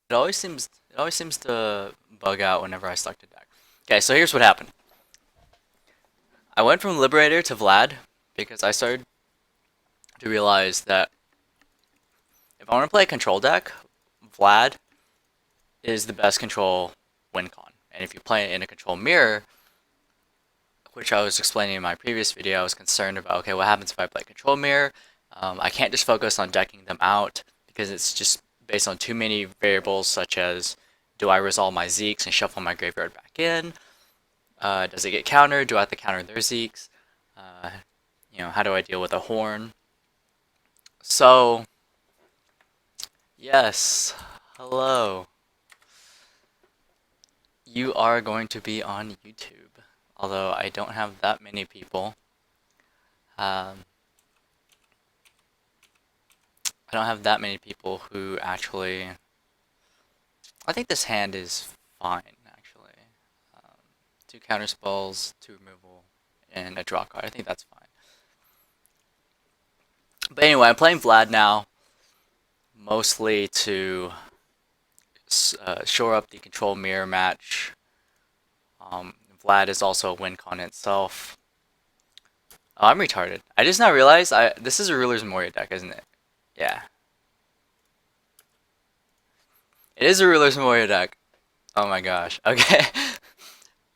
it always seems to bug out whenever I start to deck. Okay, so here's what happened. I went from Liberator to Vlad because I started to realize that if I want to play a control deck, Vlad is the best control win con. And if you play it in a control mirror, which I was explaining in my previous video, I was concerned about, okay, what happens if I play control mirror? I can't just focus on decking them out because it's just based on too many variables, such as do I resolve my Xeex and shuffle my graveyard back in? Does it get countered? Do I have to counter their Xeex? Uh, how do I deal with a horn? So, yes, hello. You are going to be on YouTube, although I don't have that many people. Um, I don't have that many people who actually. I think this hand is fine, actually. Um, two counter spells, two removal, and a draw card. I think that's fine. But anyway, I'm playing Vlad now, mostly to shore up the control mirror match. Vlad is also a win con itself. Oh, I'm retarded. I just now realized this is a Ruler's Memoria deck, isn't it? Yeah. It is a Ruler's Memoria deck. Oh my gosh. Okay.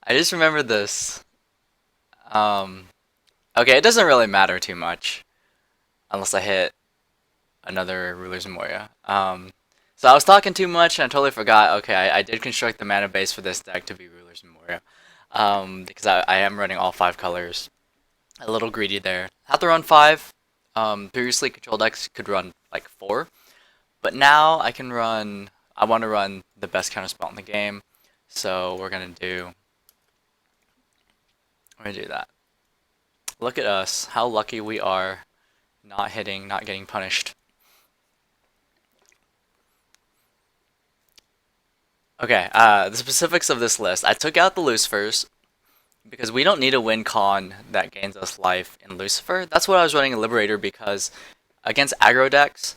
I just remembered this. Um, okay, it doesn't really matter too much unless I hit another Ruler's Memoria. So I was talking too much and I totally forgot. Okay, I did construct the mana base for this deck to be Ruler's Memoria. Because I am running all 5 colors. A little greedy there. Have to run 5. Previously, control decks could run like 4. But now I can run. I want to run the best counter spell in the game. So we're gonna do that. Look at us. How lucky we are. Not hitting, not getting punished. Okay, the specifics of this list. I took out the Lucifers because we don't need a win con that gains us life in Lucifer. That's what I was running in Liberator because against aggro decks,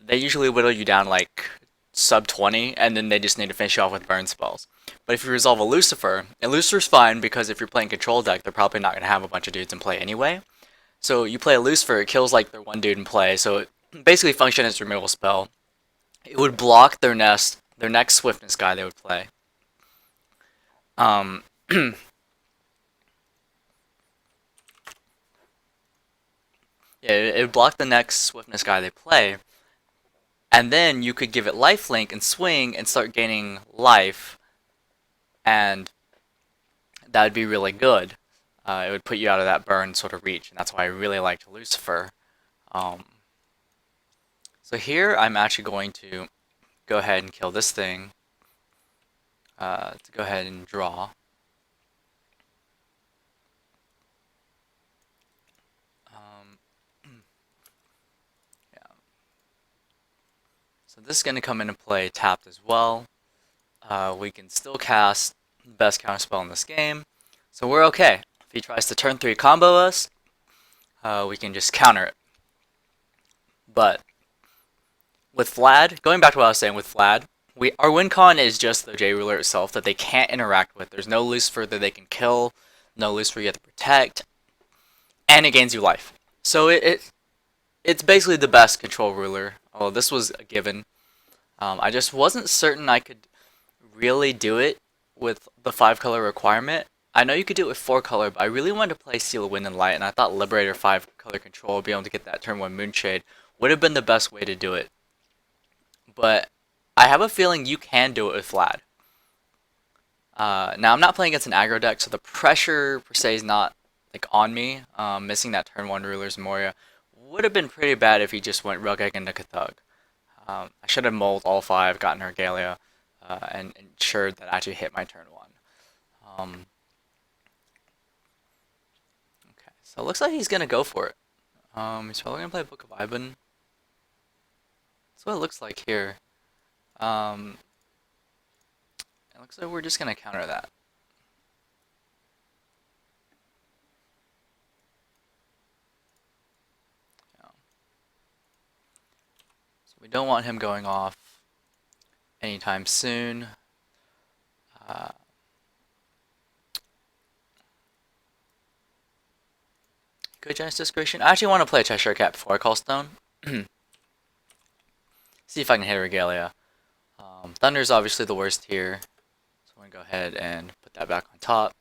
they usually whittle you down like sub 20 and then they just need to finish you off with burn spells. But if you resolve a Lucifer, and Lucifer's fine because if you're playing control deck, they're probably not going to have a bunch of dudes in play anyway. So you play a Lucifer, it kills like their one dude in play, so it basically functions as a removal spell. It would block their next swiftness guy they would play. Um, yeah, it would block the next swiftness guy they play, and then you could give it lifelink and swing and start gaining life, and that would be really good. It would put you out of that burn sort of reach, and that's why I really liked Lucifer. Um, so here I'm actually going to go ahead and kill this thing to go ahead and draw. Um, yeah. So this is going to come into play tapped as well. We can still cast the best counter spell in this game, so we're okay. If he tries to turn 3 combo us, we can just counter it. But with Vlad, going back to what I was saying with Vlad, our win con is just the J Ruler itself that they can't interact with. There's no Lucifer that they can kill, no Lucifer you have to protect, and it gains you life. So it's basically the best control ruler. Oh, this was a given. I just wasn't certain I could really do it with the 5 color requirement. I know you could do it with 4 color, but I really wanted to play Seal of Wind and Light, and I thought Liberator 5 color control, being able to get that turn 1 Moonshade, would have been the best way to do it. But I have a feeling you can do it with Vlad. Now I'm not playing against an aggro deck, so the pressure per se is not like on me. Missing that turn 1 Ruler's Memoria would have been pretty bad if he just went Rugag into Cathug. I should have mulled all 5, gotten Regalia, and ensured that I actually hit my turn 1. Okay, so it looks like he's gonna go for it. He's probably gonna play Book of Iban. That's what it looks like here. Um, it looks like we're just gonna counter that. So we don't want him going off. anytime soon. Uh, good Genesis creation. I actually want to play a Cheshire Cat before I call Stone. See if I can hit a Regalia. Thunder's obviously the worst here, so I'm gonna go ahead and put that back on top,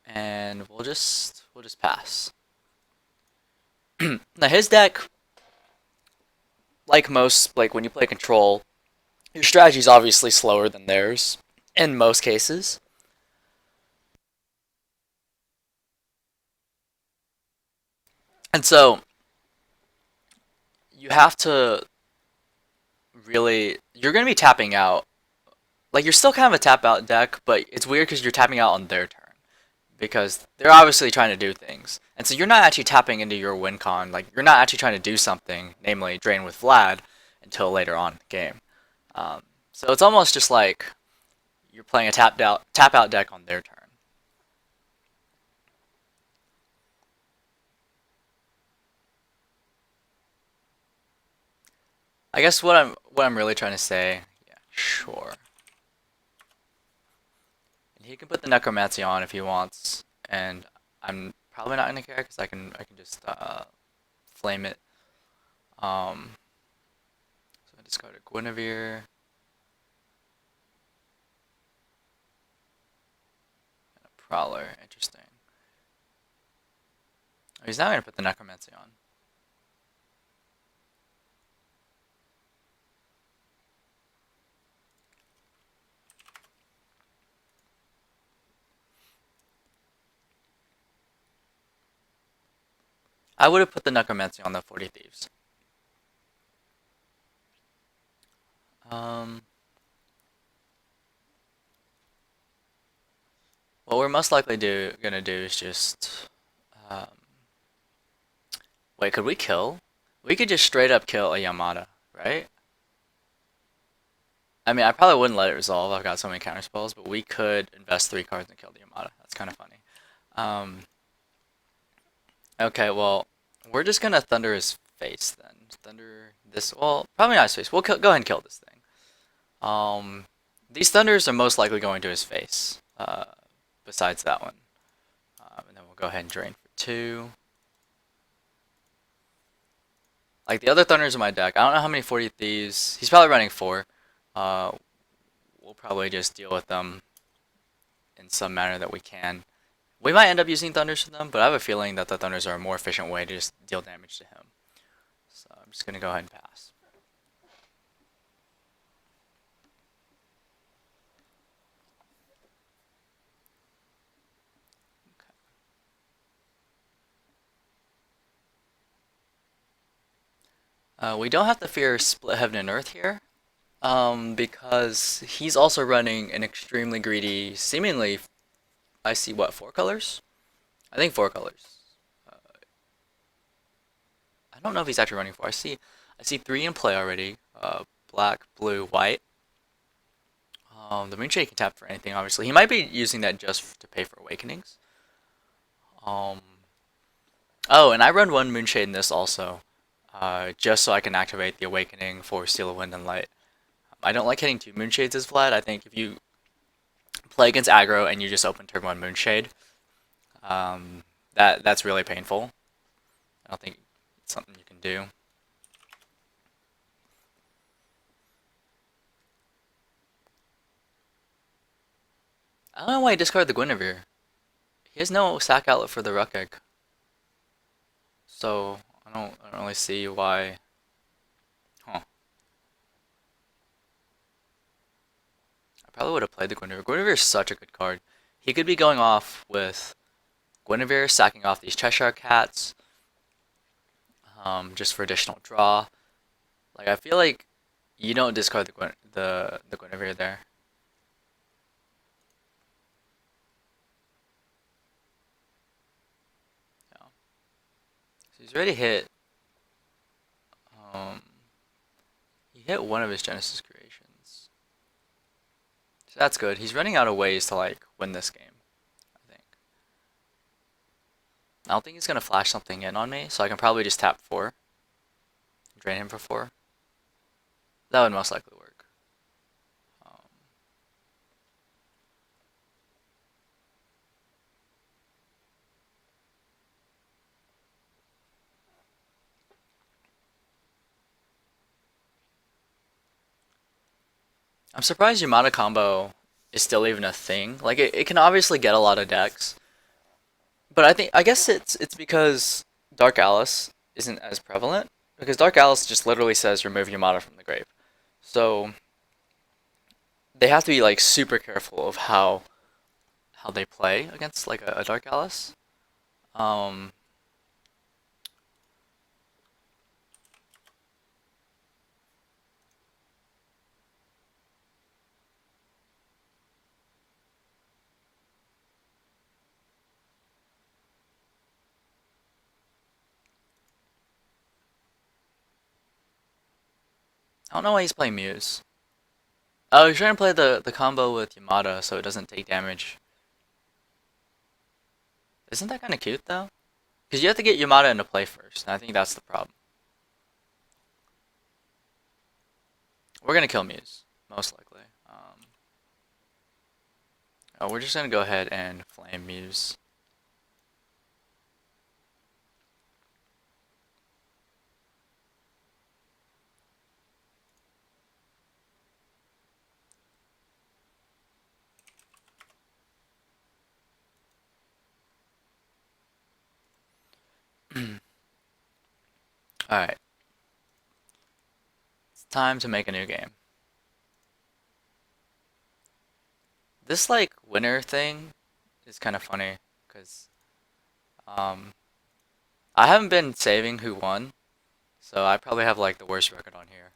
and we'll just pass. Now his deck, like most, like when you play Control, your strategy's obviously slower than theirs in most cases. And so you have to really, you're going to be tapping out. Like you're still kind of a tap out deck, but it's weird because you're tapping out on their turn because they're obviously trying to do things. And so you're not actually tapping into your win con. Like you're not actually trying to do something, namely drain with Vlad, until later on in the game. So it's almost just like you're playing a tap out deck on their turn. I guess what I'm really trying to say, yeah, sure. And he can put the Necromancy on if he wants, and I'm probably not gonna care because I can just flame it. So I discard a Guinevere. And a Prowler, interesting. Oh, he's now gonna put the Necromancy on. I would have put the Necromancy on the 40 Thieves. What we're most likely gonna do is just wait. Could we kill? We could just straight up kill a Yamada, right? I mean, I probably wouldn't let it resolve. I've got so many counter spells, but we could invest 3 cards and kill the Yamada. That's kind of funny. Okay, well, we're just gonna thunder his face then. Thunder this. Well, probably not his face. We'll go ahead and kill this thing. These thunders are most likely going to his face. Besides that one, and then we'll go ahead and drain for 2. Like the other thunders in my deck, I don't know how many 40 Thieves. He's probably running 4. We'll probably just deal with them in some manner that we can. We might end up using thunders for them, but I have a feeling that the thunders are a more efficient way to just deal damage to him. So I'm just gonna go ahead and pass. We don't have to fear Split Heaven and Earth here, because he's also running an extremely greedy, seemingly, I see what, 4 colors? I think 4 colors. I don't know if he's actually running 4. I see 3 in play already. Black, blue, white. The Moonshade can tap for anything, obviously. He might be using that just to pay for Awakenings. Oh, and I run 1 Moonshade in this also. Just so I can activate the Awakening for Seal of Wind and Light. I don't like hitting 2 Moonshades as Vlad. I think if you play against aggro and you just open turn 1 Moonshade, that's really painful. I don't think it's something you can do. I don't know why he discarded the Guinevere. He has no sack outlet for the Ruck Egg. So I don't really see why. Huh. I probably would have played the Guinevere. Guinevere is such a good card. He could be going off with Guinevere, sacking off these Cheshire Cats, just for additional draw. Like I feel like you don't discard the Guinevere there. No. So he's already hit. He hit one of his Genesis creations. So that's good. He's running out of ways to like win this game, I think. I don't think he's gonna flash something in on me, so I can probably just tap 4. Drain him for 4. That would most likely work. Um, I'm surprised Yamada combo is still even a thing. Like it can obviously get a lot of decks, but I guess it's because Dark Alice isn't as prevalent because Dark Alice just literally says remove Yamada from the grave. So they have to be like super careful of how they play against like a Dark Alice. Um, I don't know why he's playing Muse. Oh, he's trying to play the combo with Yamada so it doesn't take damage. Isn't that kind of cute though? Because you have to get Yamada into play first, and I think that's the problem. We're gonna kill Muse, most likely. Oh, we're just gonna go ahead and flame Muse. Alright, it's time to make a new game. This like winner thing is kind of funny because um, I haven't been saving who won, so I probably have like the worst record on here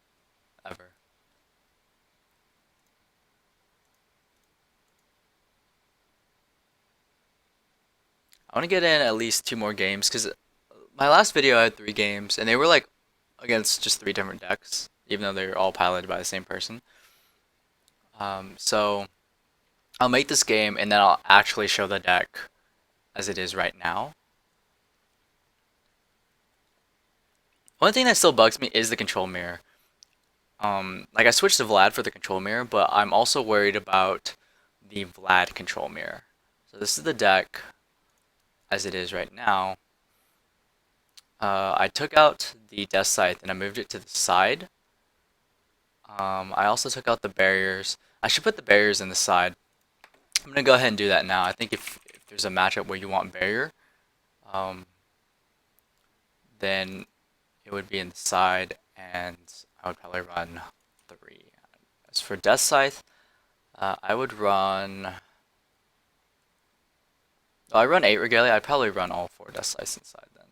ever. I want to get in at least 2 more games because my last video I had 3 games and they were like against just 3 different decks, even though they were all piloted by the same person. So I'll make this game and then I'll actually show the deck as it is right now. One thing that still bugs me is the control mirror. Like I switched to Vlad for the control mirror, but I'm also worried about the Vlad control mirror. So this is the deck as it is right now. I took out the Deathcythe and I moved it to the side. I also took out the barriers. I should put the barriers in the side. I'm gonna go ahead and do that now. I think if there's a matchup where you want barrier, um, then it would be in the side, and I would probably run 3. As for Deathcythe, I would run. Oh, I run 8 Regalia. I'd probably run all 4 Deathscythes inside then.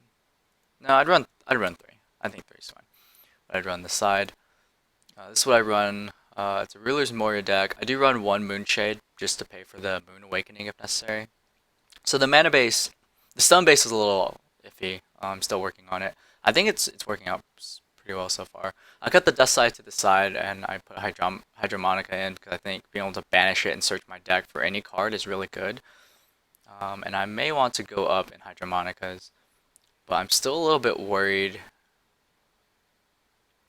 No, I'd run 3. I think 3 is fine. But I'd run the side. This is what I run. It's a Ruler's Moria deck. I do run 1 Moonshade just to pay for the Moon Awakening if necessary. So the mana base, the stun base is a little iffy. I'm still working on it. I think it's working out pretty well so far. I cut the Dust Side to the side and I put Hydromonica in because I think being able to banish it and search my deck for any card is really good. And I may want to go up in Hydromonicas, but I'm still a little bit worried.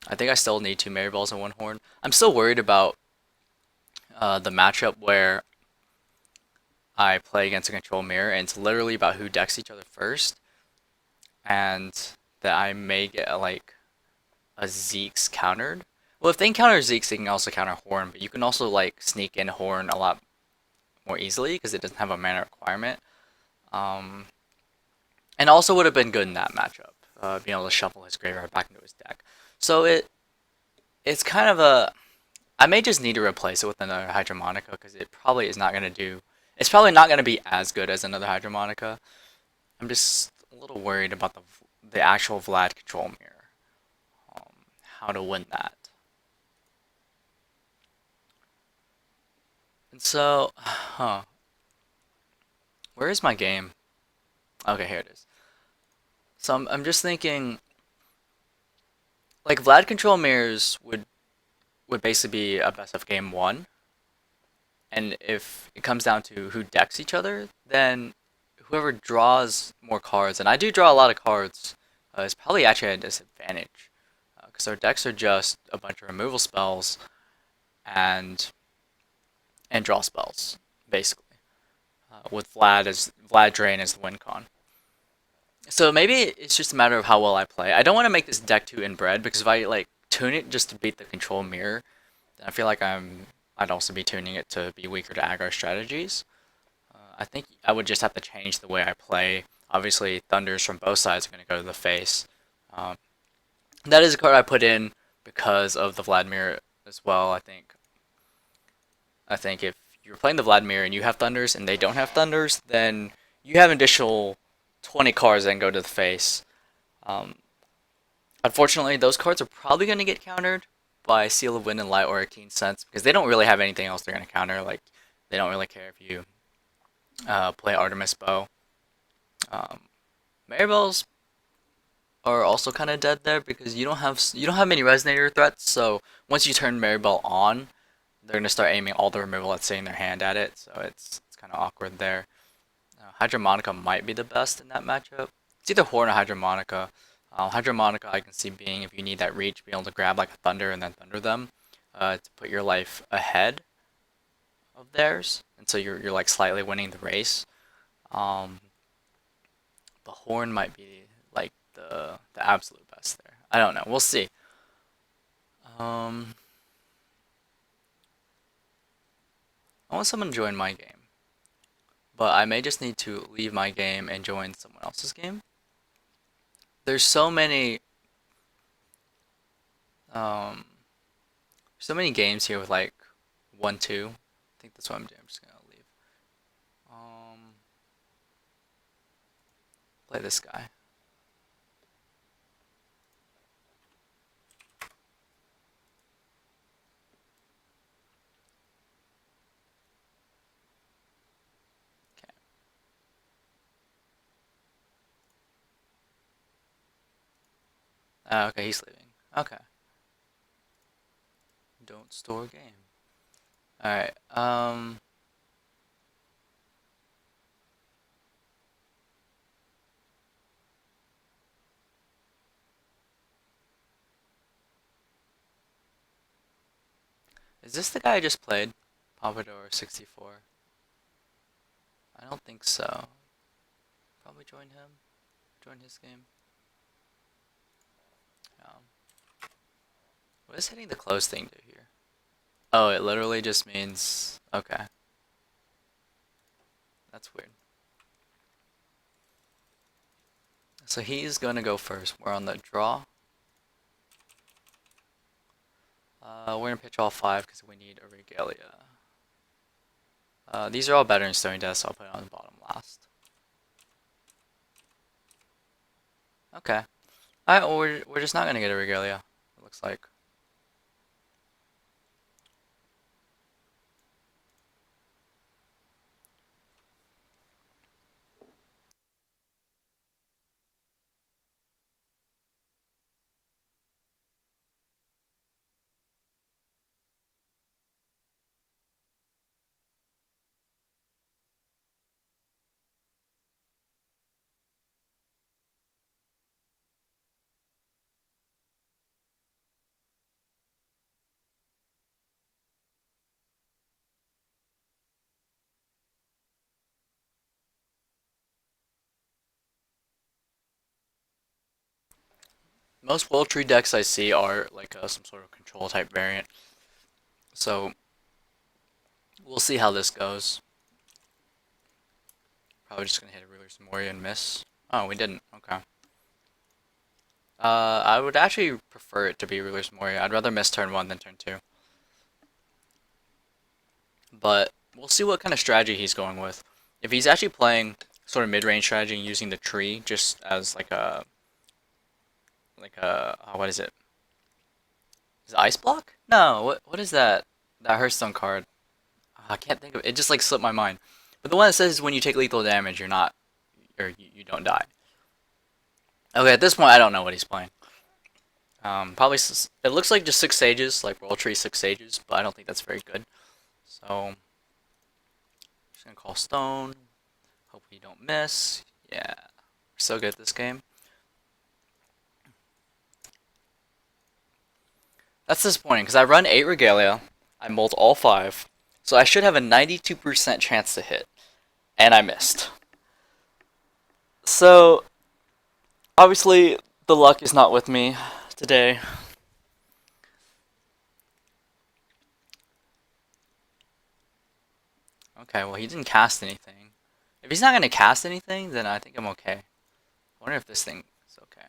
I think I still need 2 Marybells and 1 Horn. I'm still worried about the matchup where I play against a control mirror and it's literally about who decks each other first, and that I may get like a Xeex countered. Well, if they encounter Xeex, they can also counter Horn, but you can also like sneak in Horn a lot more easily because it doesn't have a mana requirement. Um, and also would have been good in that matchup, being able to shuffle his graveyard back into his deck. So it's kind of a. I may just need to replace it with another Hydromonica because it probably is not going to do. It's probably not going to be as good as another Hydromonica. I'm just a little worried about the actual Vlad control mirror. How to win that. And so, where is my game? Okay, here it is. So I'm just thinking, like Vlad control mirrors would basically be a best of game 1, and if it comes down to who decks each other, then whoever draws more cards, and I do draw a lot of cards, is probably actually at a disadvantage because our decks are just a bunch of removal spells and draw spells, basically. With Vlad Drain as the win con. So maybe it's just a matter of how well I play. I don't want to make this deck too inbred because if I like tune it just to beat the control mirror, then I feel like I'd also be tuning it to be weaker to aggro strategies. I think I would just have to change the way I play. Obviously, thunders from both sides are going to go to the face. Um, that is a card I put in because of the Vladimir as well. I think if you're playing the Vladimir and you have thunders and they don't have thunders, then you have an additional 20 cards that can go to the face. Um, Unfortunately, those cards are probably going to get countered by Seal of Wind and Light or a Keen Sense because they don't really have anything else they're going to counter. Like, they don't really care if you play Artemis Bow. Um, Marybells are also kind of dead there because you don't have many resonator threats. So once you turn Marybell on, they're gonna start aiming all the removal that's sitting in their hand at it. So it's kind of awkward there. Hydromonica might be the best in that matchup. It's either Horn or Hydromonica. Hydromonica I can see being if you need that reach, being able to grab like a Thunder and then Thunder them to put your life ahead of theirs, and so you're like slightly winning the race. Um, the Horn might be like the absolute best there. I don't know. We'll see. Um, I want someone to join my game, but I may just need to leave my game and join someone else's game. There's um, so many games here with like 1-2. I think that's what I'm doing. I'm just gonna leave. Um, Play this guy. Okay. Okay, he's leaving. Okay. Don't store game. Alright, is this the guy I just played? Pompadour 64. I don't think so. Probably join him. Join his game. Um, what does hitting the close thing do here? Oh, it literally just means... Okay. That's weird. So he's gonna go first. We're on the draw. We're gonna pitch all 5 because we need a Regalia. These are all better than Stone Death, so I'll put it on the bottom last. Okay. Alright, well, we're just not gonna get a Regalia, it looks like. Most World Tree decks I see are like some sort of control type variant. So, we'll see how this goes. Probably just gonna hit a Ruler's Memoria and miss. Oh, we didn't. Okay. I would actually prefer it to be Ruler's Memoria. I'd rather miss turn 1 than turn 2. But we'll see what kind of strategy he's going with. If he's actually playing sort of mid-range strategy and using the tree just as what is it? Is it Ice Block? No, what is that? That Hearthstone card. I can't think of it. It just like slipped my mind. But the one that says when you take lethal damage, you're not, or you don't die. Okay, at this point, I don't know what he's playing. Probably it looks like just 6 sages, like World Tree 6 sages, but I don't think that's very good. So just gonna call Stone. Hope we don't miss. Yeah, we're so good at this game. That's disappointing because I run 8 Regalia, I mold all 5, so I should have a 92% chance to hit, and I missed. So, obviously, the luck is not with me today. Okay, well, he didn't cast anything. If he's not going to cast anything, then I think I'm okay. I wonder if this thing is okay.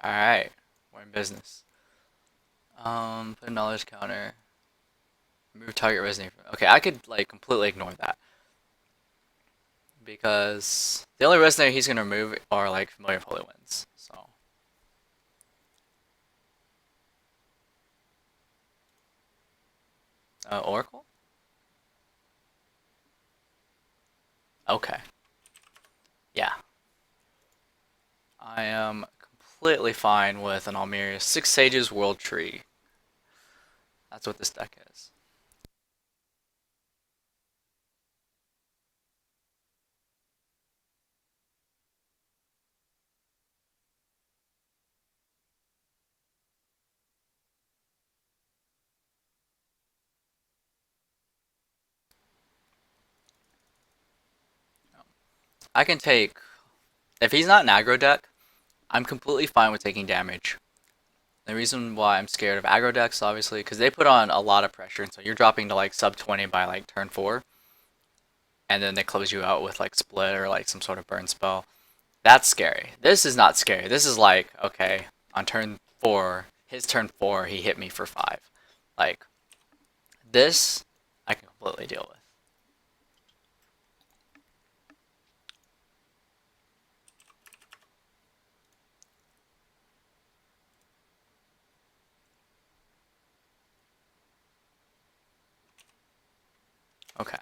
Alright, we're in business. Put a knowledge counter. Remove target resonator. Okay, I could, like, completely ignore that. Because the only resonator he's going to remove are, like, familiar of holy winds. So. Oracle? Okay. Yeah. I am completely fine with an Almeria's 6 Sages World Tree. That's what this deck is. I can take... If he's not an aggro deck, I'm completely fine with taking damage. The reason why I'm scared of aggro decks, obviously, because they put on a lot of pressure, and so you're dropping to like sub 20 by like turn 4, and then they close you out with like split or like some sort of burn spell. That's scary. This is not scary. This is like, okay, on turn 4, his turn 4, he hit me for 5. Like, this, I can completely deal with. Okay.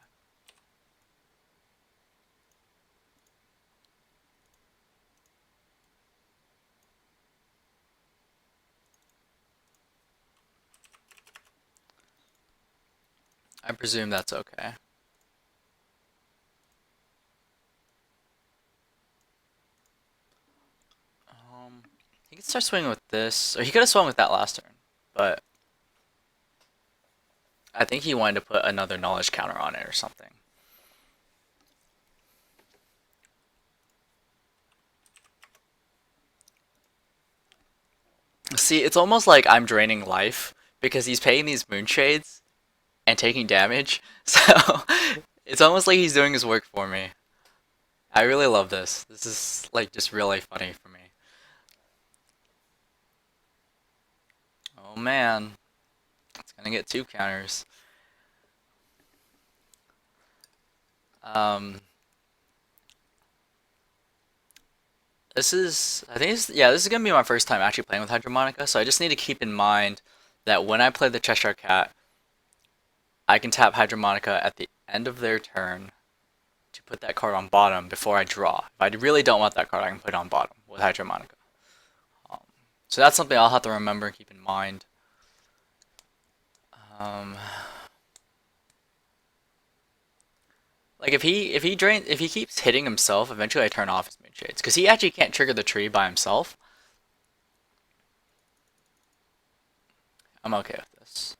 I presume that's okay. He could start swinging with this, or he could have swung with that last turn, but I think he wanted to put another knowledge counter on it or something. See, it's almost like I'm draining life because he's paying these moonshades and taking damage, so it's almost like he's doing his work for me. I really love this. This is like just really funny for me. Oh man, it's gonna get 2 counters. Um, I think this is gonna be my first time actually playing with Hydromonica, so I just need to keep in mind that when I play the Cheshire Cat, I can tap Hydromonica at the end of their turn to put that card on bottom before I draw. If I really don't want that card, I can put it on bottom with Hydromonica. Um, so that's something I'll have to remember and keep in mind. Um, like if he keeps hitting himself, eventually I turn off his moonshades because he actually can't trigger the tree by himself. I'm okay with this.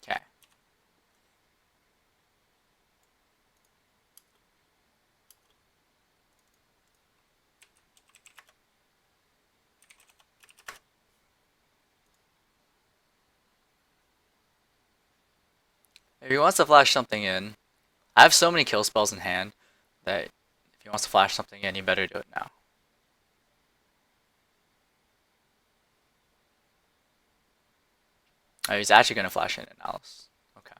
Okay. If he wants to flash something in, I have so many kill spells in hand that if he wants to flash something in, he better do it now. Oh, he's actually gonna flash in it, Alice. Okay.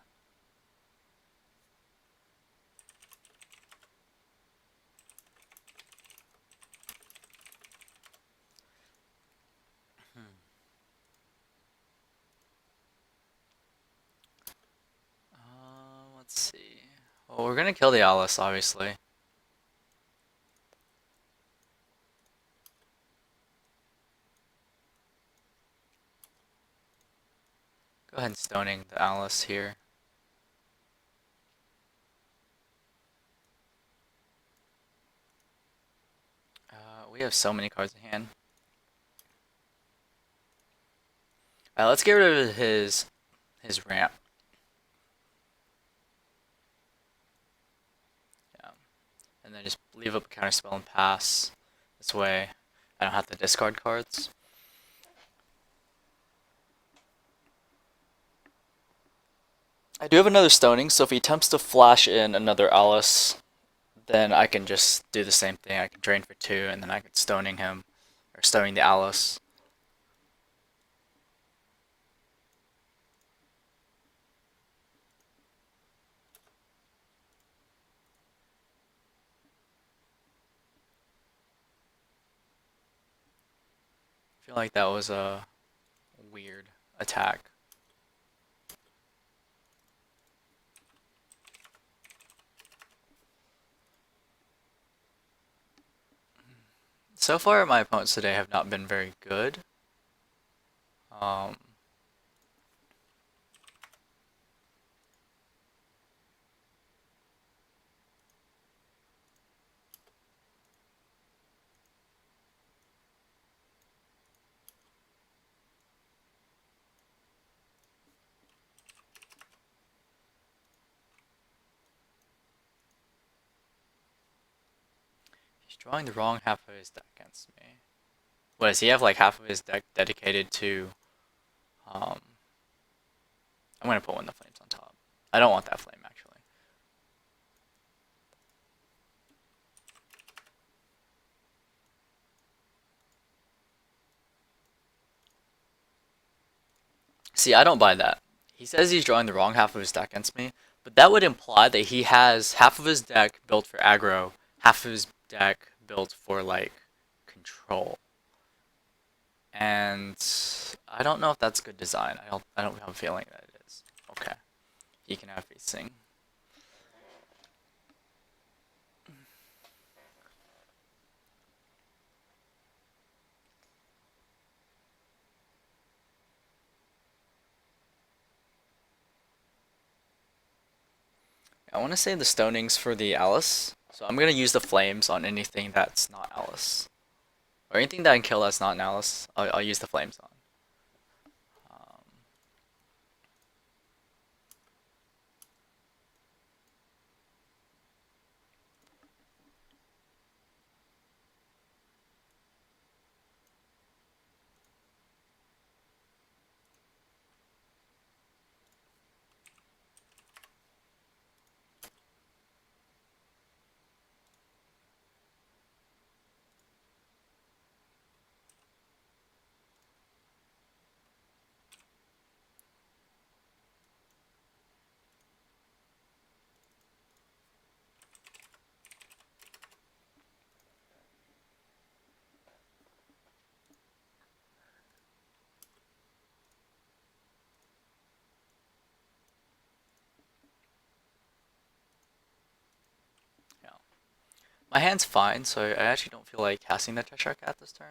Hmm. Well, we're gonna kill the Alice, obviously. Go ahead and stoning the Alice here. We have so many cards in hand. Let's get rid of his ramp. Yeah. And then just leave up a counterspell and pass. This way I don't have to discard cards. I do have another stoning, so if he attempts to flash in another Alice, then I can just do the same thing. I can drain for 2, and then I can stoning him, or stoning the Alice. I feel like that was a weird attack. So far, my opponents today have not been very good. He's drawing the wrong half of his deck against me. What does he have? Like half of his deck dedicated to. I'm gonna put one of the flames on top. I don't want that flame actually. See, I don't buy that. He says he's drawing the wrong half of his deck against me, but that would imply that he has half of his deck built for aggro, half of his deck built for like control. And I don't know if that's good design. I don't have a feeling that it is. Okay. He can have facing. I want to save the stonings for the Alice, so I'm going to use the flames on anything that's not Alice. Or anything that I can kill that's not an Alice, I'll use the flames on. Yeah. My hand's fine, so I actually don't feel like casting the Cheshire Cat this turn.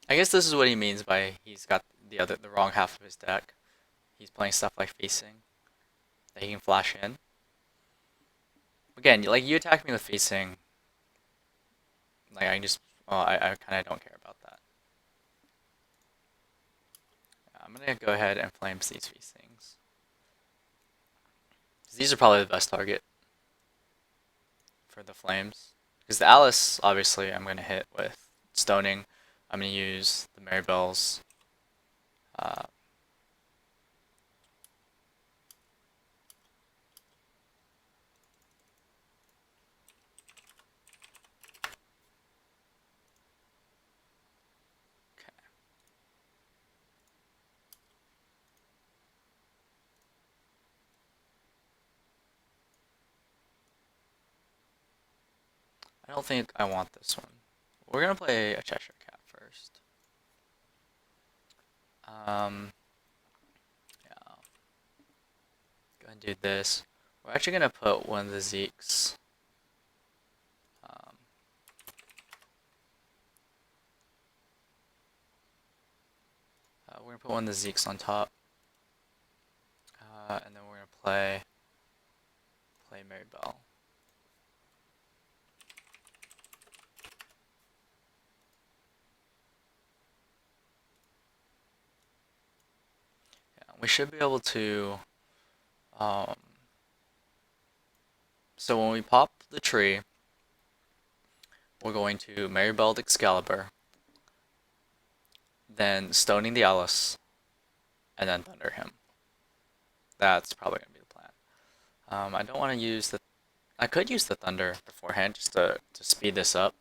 I guess this is what he means by he's got the wrong half of his deck. He's playing stuff like facing that he can flash in. Again, like you attack me with facing, like I can just I kind of don't care about that. I'm gonna go ahead and flames these facings. These are probably the best target for the flames. Because the Alice, obviously, I'm gonna hit with stoning. I'm gonna use the Marybells. I don't think I want this one. We're gonna play a Cheshire Cat first. Yeah. Go ahead and do this. We're actually gonna put one of the Xeex. We're gonna put one of the Xeex on top. And then we're gonna play Marybell. Yeah, we should be able to. So when we pop the tree, we're going to Marybell Excalibur, then stoning the Alice, and then thunder him. That's probably gonna be the plan. I don't want to use the. I could use the thunder beforehand just to speed this up,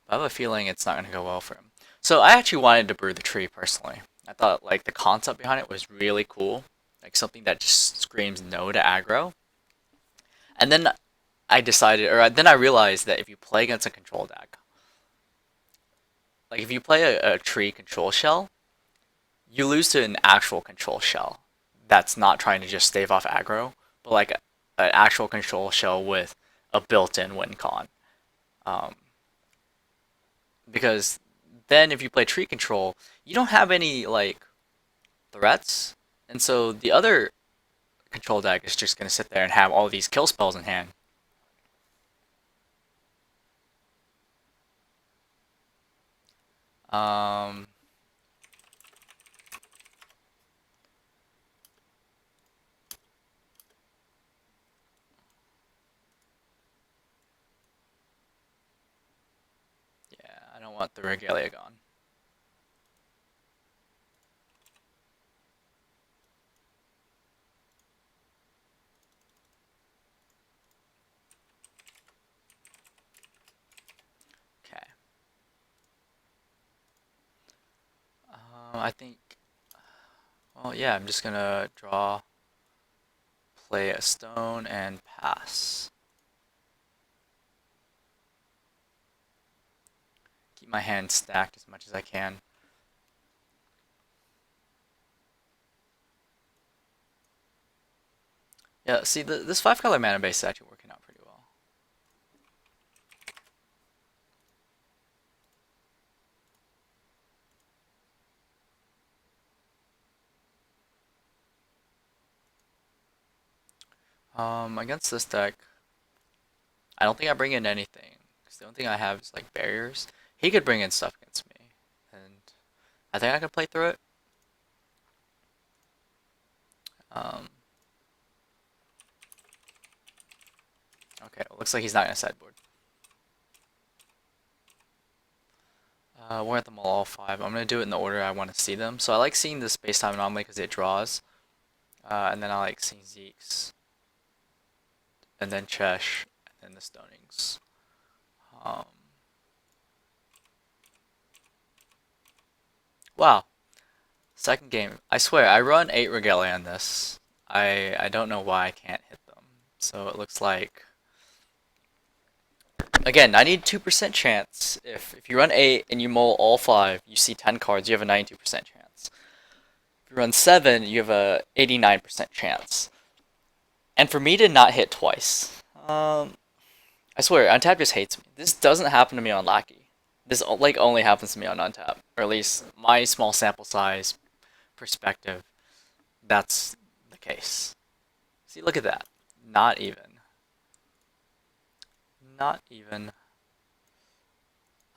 but I have a feeling it's not gonna go well for him. So I actually wanted to brew the tree personally. I thought like the concept behind it was really cool, like something that just screams no to aggro. And then I decided, or then I realized that if you play against a control deck, like if you play a tree control shell, you lose to an actual control shell that's not trying to just stave off aggro, but like an actual control shell with a built-in win con. Because then if you play tree control, you don't have any like threats, and so the other control deck is just gonna sit there and have all these kill spells in hand. Yeah, I don't want the Regalia gone. Okay. I think. Well, yeah, I'm just gonna draw, play a stone, and pass. Keep my hand stacked as much as I can. Yeah, see, this 5-color mana base is actually working out pretty well. Against this deck, I don't think I bring in anything, because the only thing I have is like barriers. He could bring in stuff against me, and I think I could play through it. Okay, well, looks like he's not gonna sideboard. We're at them all 5. I'm gonna do it in the order I want to see them. So I like seeing the space-time anomaly because it draws, and then I like seeing Xeex, and then Chesh, and then the stonings. Wow. Second game. I swear, I run 8 Regalia on this. I don't know why I can't hit them. So it looks like... Again, 92% chance. If you run 8 and you mull all 5, you see 10 cards, you have a 92% chance. If you run 7, you have a 89% chance. And for me to not hit twice, I swear, Untap just hates me. This doesn't happen to me on Lackey. This like only happens to me on Untap, or at least my small sample size perspective. That's the case. See, look at that. Not even. Not even.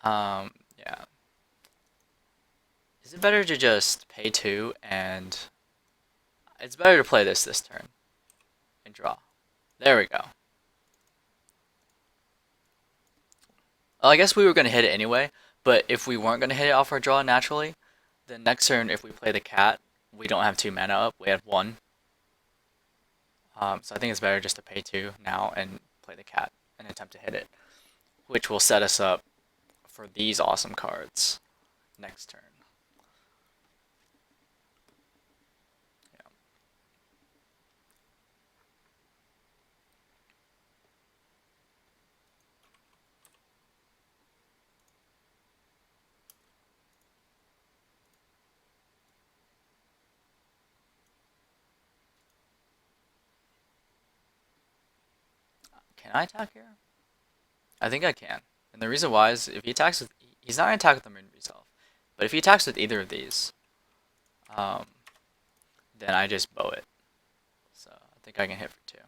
Yeah. Is it better to just pay 2 and... It's better to play this turn. And draw. There we go. Well, I guess we were going to hit it anyway, but if we weren't going to hit it off our draw naturally, then next turn if we play the cat, we don't have 2 mana up, we have 1. So I think it's better just to pay 2 now and play the cat and attempt to hit it, which will set us up for these awesome cards next turn. Yeah. Can I attack here? I think I can. And the reason why is if he attacks with, he's not gonna attack with the Moon Resolve, but if he attacks with either of these, um, then I just bow it. So I think I can hit for 2.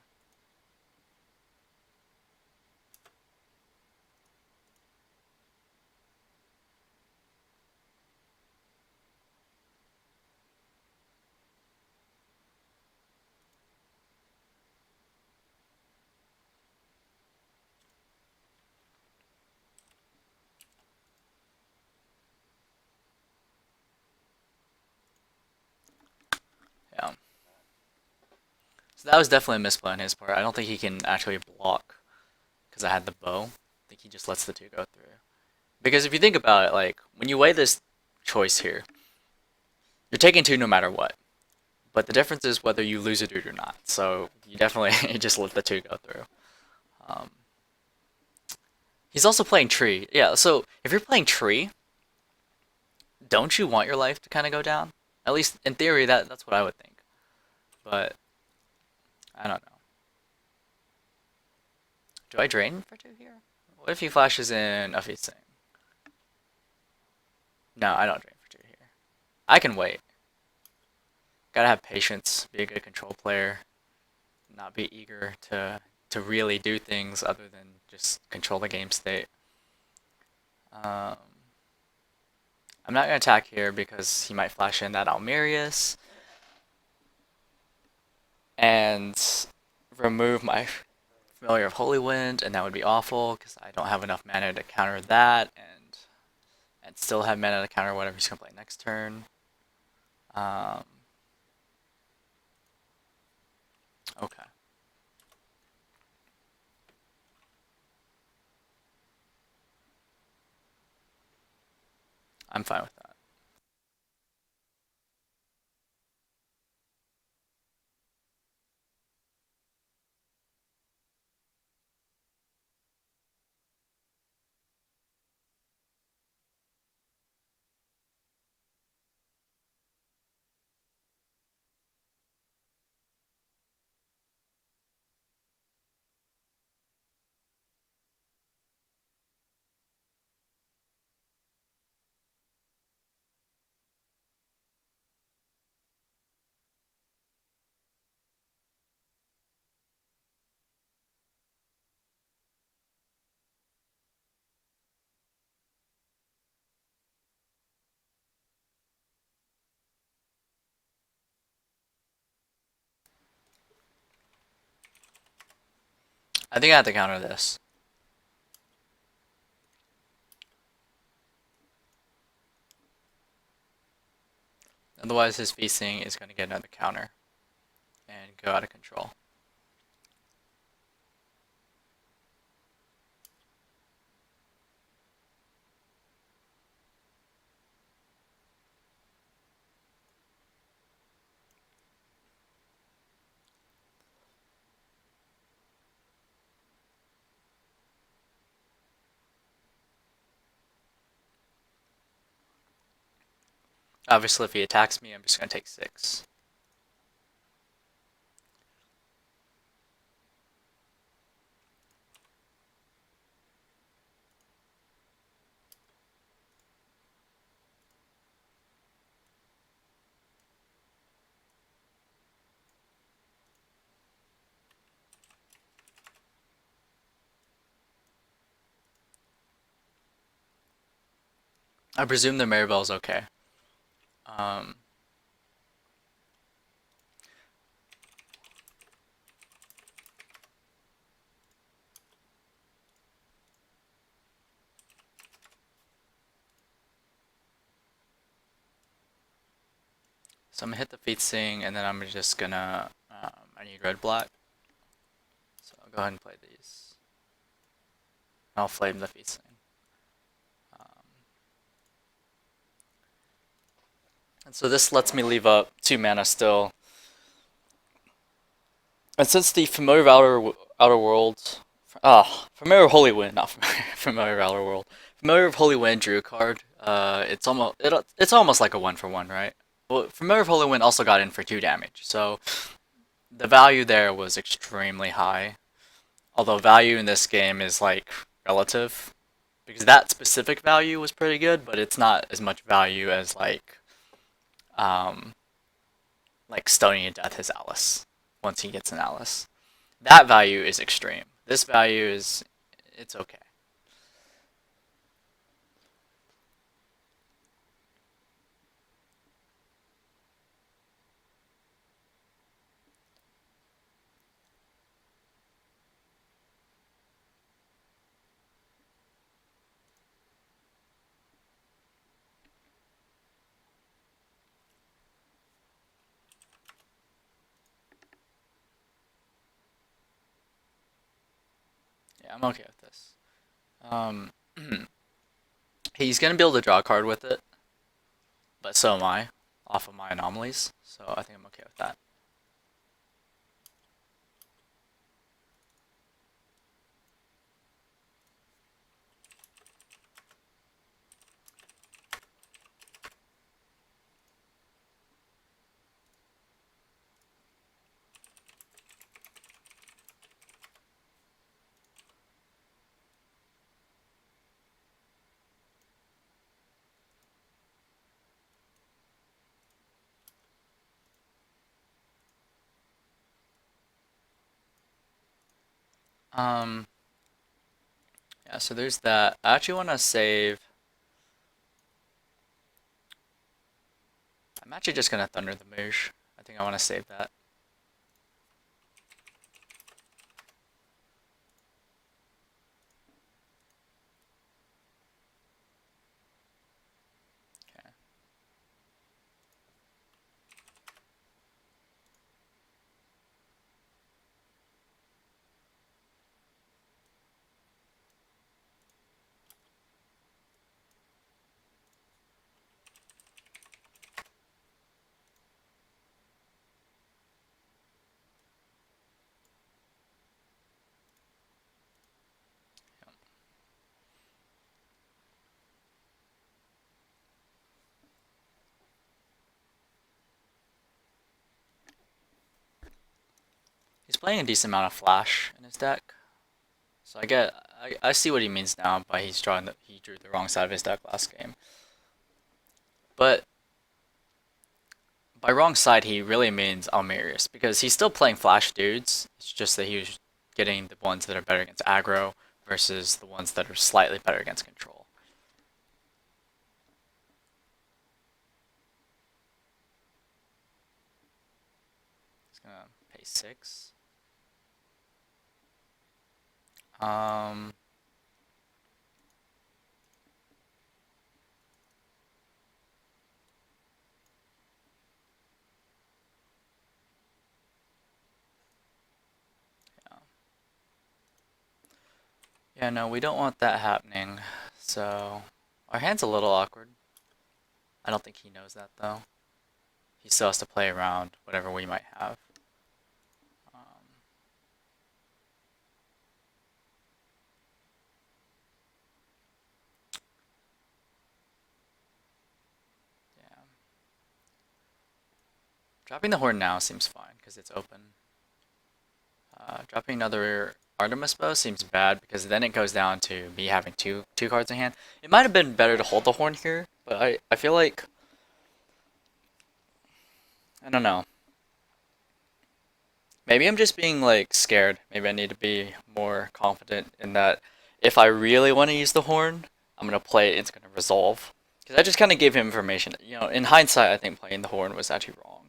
Yeah. So that was definitely a misplay on his part. I don't think he can actually block because I had the bow. I think he just lets the 2 go through. Because if you think about it, like, when you weigh this choice here, you're taking 2 no matter what. But the difference is whether you lose a dude or not. So you definitely just let the 2 go through. Um, he's also playing tree. Yeah, so if you're playing tree, don't you want your life to kind of go down? At least in theory, that's what I would think. But I don't know. Do I drain for 2 here? What if he flashes in a feast thing? No, I don't drain for 2 here. I can wait. Gotta have patience, be a good control player, not be eager to really do things other than just control the game state. I'm not gonna attack here because he might flash in that Almerius and remove my Familiar of Holy Wind, and that would be awful because I don't have enough mana to counter that, and still have mana to counter whatever he's gonna play next turn. Okay. I'm fine with that. I think I have to counter this. Otherwise, his feasting is going to get another counter and go out of control. Obviously, if he attacks me, I'm just going to take 6. I presume the Marybell is okay. Um, so I'm going to hit the feasting, and then I'm just going to... I need red black. So I'll go ahead and play these. I'll flame the feasting. And so this lets me leave up 2 mana still. And since the Familiar of Outer World... Familiar of Holy Wind, not Familiar of Outer World. Familiar of Holy Wind drew a card. It's almost like a 1-for-1, right? Well, Familiar of Holy Wind also got in for 2 damage, so the value there was extremely high. Although value in this game is like relative, because that specific value was pretty good, but it's not as much value as um, like stoning to death his Alice once he gets an Alice. That value is extreme. This value is it's okay. Yeah, I'm okay with this. Um, he's gonna be able to draw a card with it, but so am I, off of my anomalies. So I think I'm okay with that. Um, yeah, so there's that. I actually want to save. I'm actually just gonna Thunder the Moosh. I think I want to save that. Okay. He's playing a decent amount of Flash in his deck, so I see what he means now by he drew the wrong side of his deck last game. But by wrong side, he really means Almerius, because he's still playing Flash dudes. It's just that he was getting the ones that are better against aggro versus the ones that are slightly better against control. He's gonna pay 6. Um, yeah. Yeah, no, we don't want that happening. So, our hand's a little awkward. I don't think he knows that though. He still has to play around whatever we might have. Um, yeah. Dropping the horn now seems fine because it's open. Dropping another Artemis bow seems bad because then it goes down to me having two cards in hand. It might have been better to hold the horn here, but I feel like I don't know. Maybe I'm just being like scared. Maybe I need to be more confident in that if I really want to use the horn, I'm gonna play it. It's gonna resolve. Because I just kind of gave him information. You know, in hindsight, I think playing the horn was actually wrong.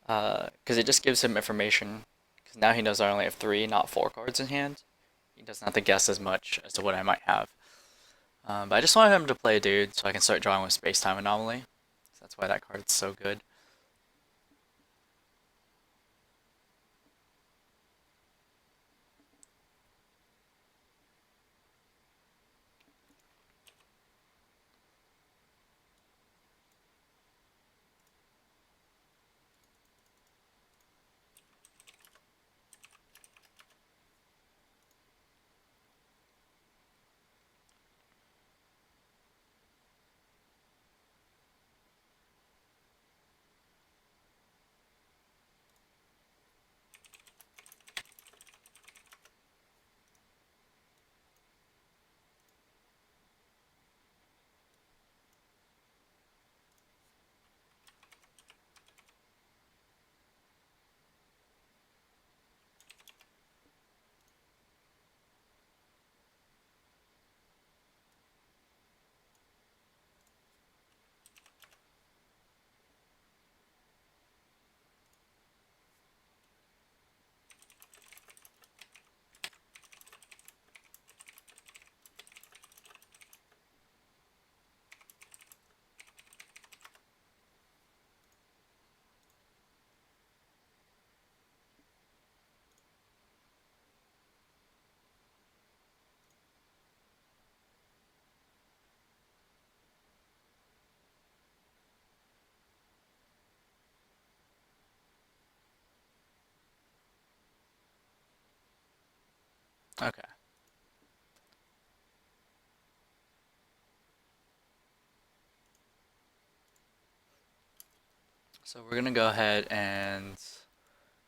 Because it just gives him information. Because now he knows I only have 3, not 4 cards in hand. He doesn't have to guess as much as to what I might have. But I just wanted him to play a dude so I can start drawing with space-time anomaly. So that's why that card's so good. Okay. So we're gonna go ahead and,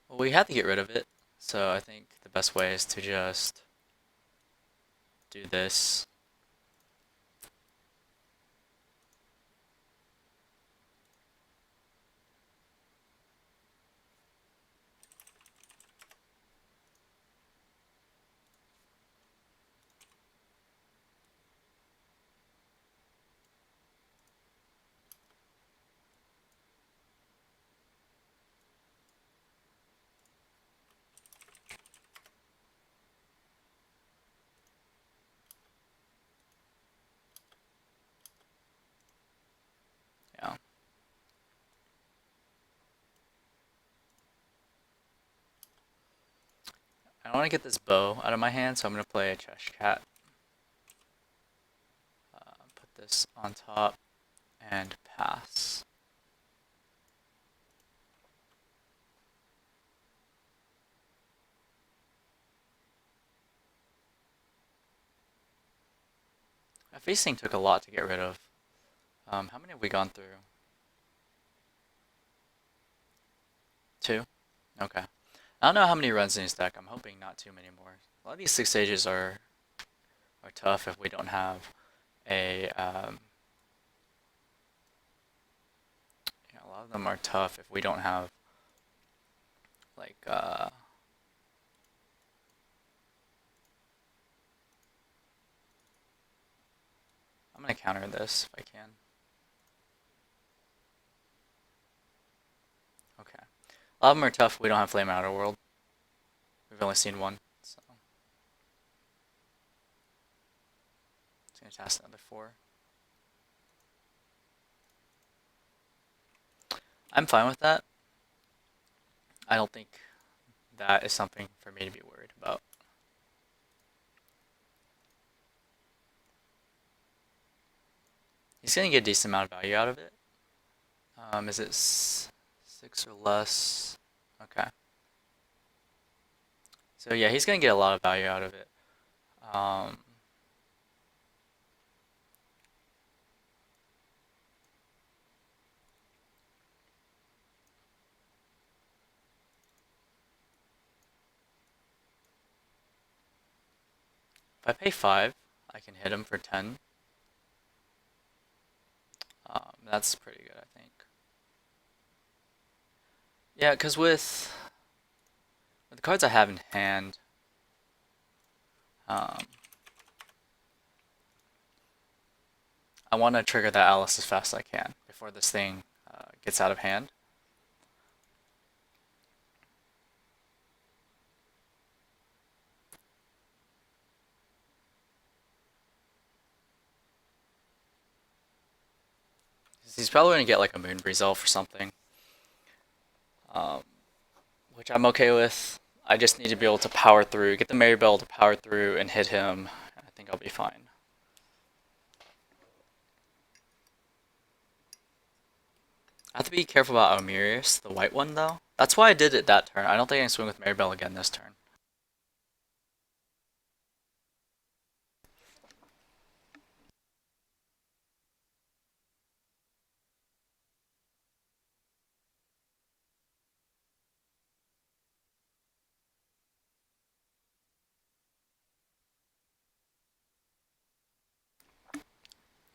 well, we have to get rid of it. So I think the best way is to just do this. Yeah. I want to get this bow out of my hand, so I'm gonna play a Cheshire cat. Put this on top and pass. That facing took a lot to get rid of. How many have we gone through? 2? Okay. I don't know how many runs in this deck. I'm hoping not too many more. A lot of these 6 stages are tough if we don't have a yeah, a lot of them are tough if we don't have like I'm gonna counter this if I can. Okay. A lot of them are tough if we don't have Flame Outer World. We've only seen one, so it's gonna cast another 4. I'm fine with that. I don't think that is something for me to be worried about. He's gonna get a decent amount of value out of it. Is it 6 or less? Okay. So yeah, he's gonna get a lot of value out of it. If I pay 5, I can hit him for 10. That's pretty good, I think. Yeah, because with the cards I have in hand, I want to trigger that Alice as fast as I can before this thing gets out of hand. He's probably going to get like a Moon Breeze Elf or something, which I'm okay with. I just need to be able to power through, get the Marybell to power through and hit him, and I think I'll be fine. I have to be careful about Omirius, the white one, though. That's why I did it that turn. I don't think I can swing with Marybell again this turn.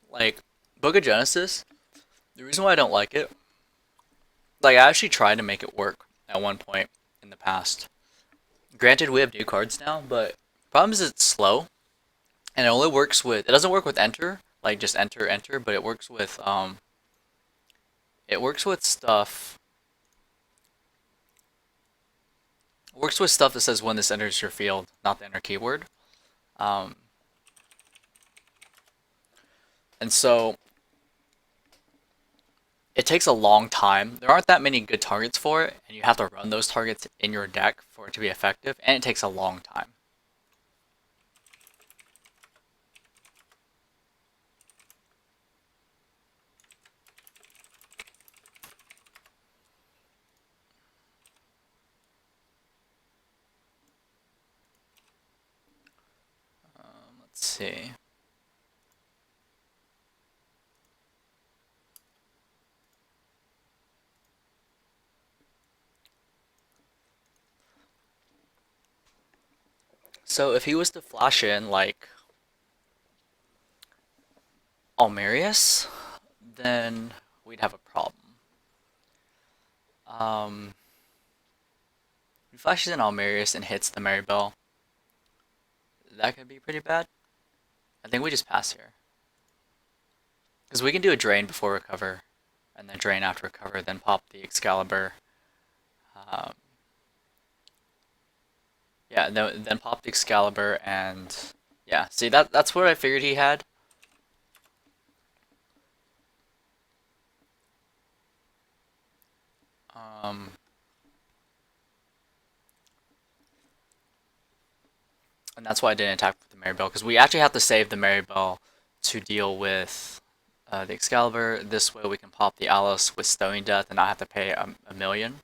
Like, Book of Genesis, the reason why I don't like it, like, I actually tried to make it work at one point in the past. Granted, we have new cards now, but problem is it's slow, and it only works with, it doesn't work with enter, like just enter, enter, but it works with stuff, it works with stuff that says when this enters your field, not the enter keyword. Um, and so it takes a long time. There aren't that many good targets for it, and you have to run those targets in your deck for it to be effective, and it takes a long time. see. So if he was to flash in like Almerius, then we'd have a problem. If he flashes in Almerius and hits the Marybell, that could be pretty bad. I think we just pass here. Because we can do a drain before recover, and then drain after recover, then pop the Excalibur. Yeah, then pop the Excalibur, and yeah, see, that's what I figured he had. And that's why I didn't attack with the Marybell, because we actually have to save the Marybell to deal with the Excalibur. This way we can pop the Alice with Stony Death and not have to pay a million.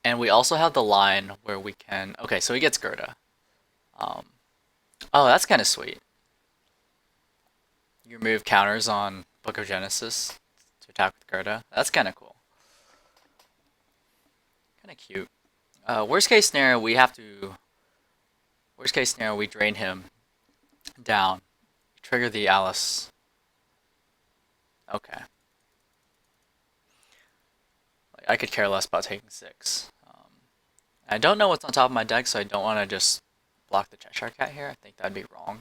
And we also have the line where we can... Okay, so he gets Gerda. Oh, that's kind of sweet. You remove counters on Book of Genesis to attack with Gerda. That's kind of cool. Kind of cute. Worst case scenario, we have to... Worst case scenario, we drain him down. Trigger the Alice. Okay. I could care less about taking 6. I don't know what's on top of my deck, so I don't want to just block the Cheshire Cat here. I think that'd be wrong.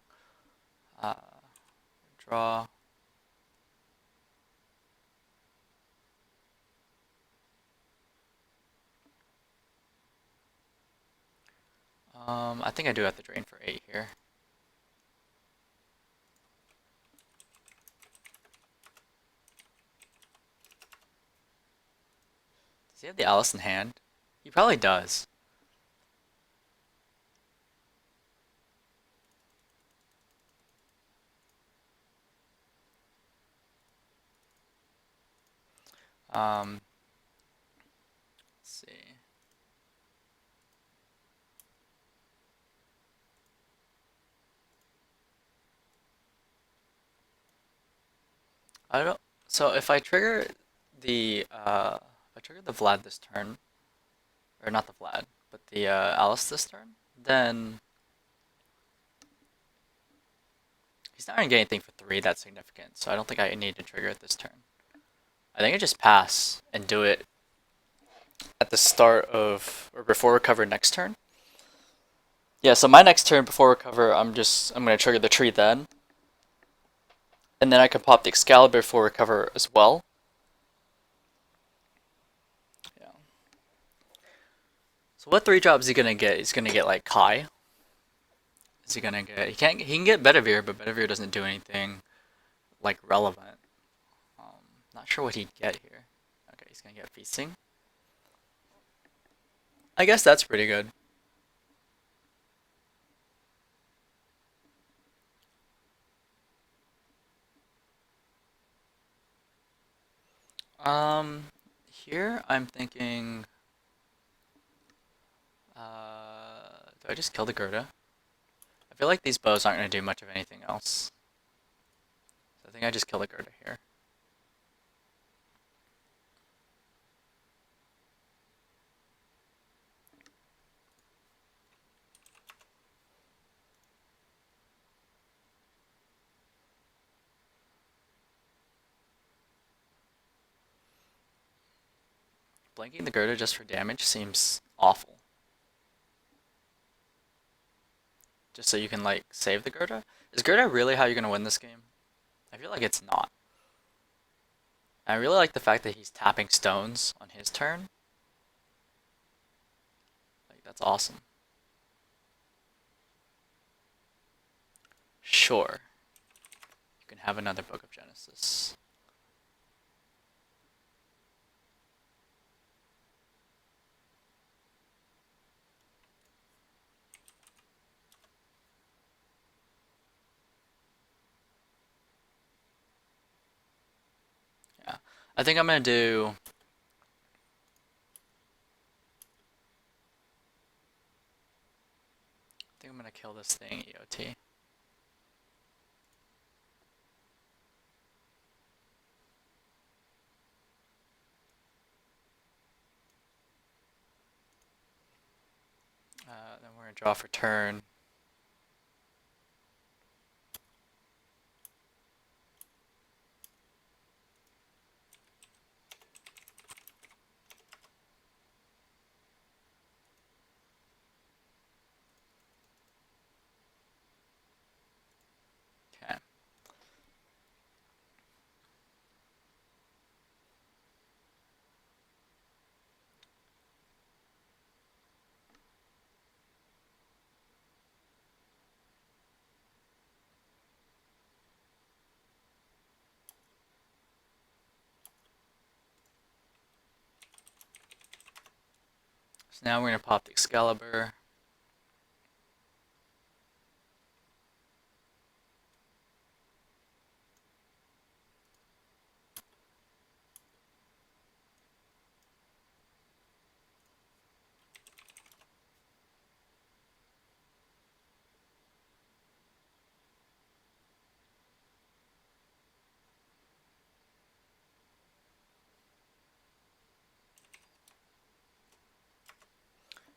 Draw. I think I do have to drain for 8 here. Does he have the Alice in hand? He probably does. Let's see. I don't. So if I trigger the Vlad this turn, or not the Vlad, but the Alice this turn, then he's not gonna get anything for 3 that's significant. So I don't think I need to trigger it this turn. I think I just pass and do it at the start of or before recover next turn. Yeah, so my next turn before recover, I'm gonna trigger the tree then. And then I can pop the Excalibur before recover as well. Yeah. So what 3-drop is he gonna get? He's gonna get like Kai. Is he gonna get? He can get Bedivere, but Bedivere doesn't do anything like relevant. Not sure what he'd get here. Okay, he's gonna get Feasting. I guess that's pretty good. Here I'm thinking, do I just kill the Gerda? I feel like these bows aren't gonna do much of anything else. So I think I just kill the Gerda here. Blanking the Gerda just for damage seems awful. Just so you can like save the Gerda? Is Gerda really how you're gonna win this game? I feel like it's not. I really like the fact that he's tapping stones on his turn. Like, that's awesome. Sure. You can have another Book of Genesis. Yeah. I think I'm gonna do... I think I'm gonna gonna kill this thing, EOT. Then we're gonna draw for turn. Okay. So now we're gonna pop the Excalibur.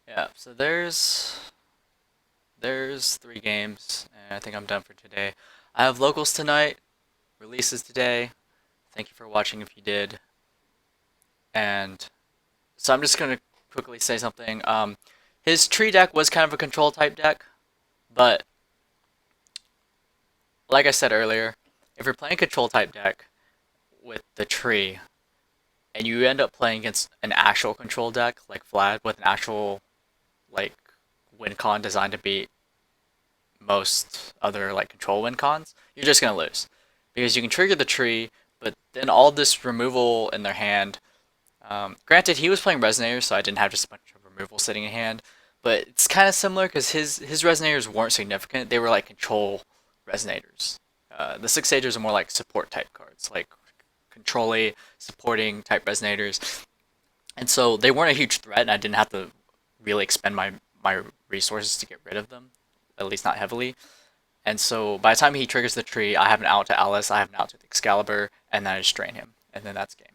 Yeah, so there's 3 games, and I think I'm done for today. I have locals tonight, releases today. Thank you for watching if you did. And so I'm just gonna quickly say something. His tree deck was kind of a control type deck, but like I said earlier, if you're playing a control type deck with the tree, and you end up playing against an actual control deck like Vlad with an actual like win con designed to beat most other like control win cons, you're just gonna lose because you can trigger the tree, but then all this removal in their hand. Granted, he was playing Resonators, so I didn't have just a bunch of removal sitting in hand, but it's kind of similar because his Resonators weren't significant. They were like control Resonators. The Six Sagers are more like support type cards, like control-y, supporting type Resonators, and so they weren't a huge threat, and I didn't have to really expend my resources to get rid of them, at least not heavily. And so by the time he triggers the tree, I have an out to Alice, I have an out to the Excalibur, and then I just drain him, and then that's game.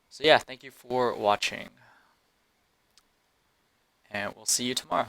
So yeah, thank you for watching, and we'll see you tomorrow.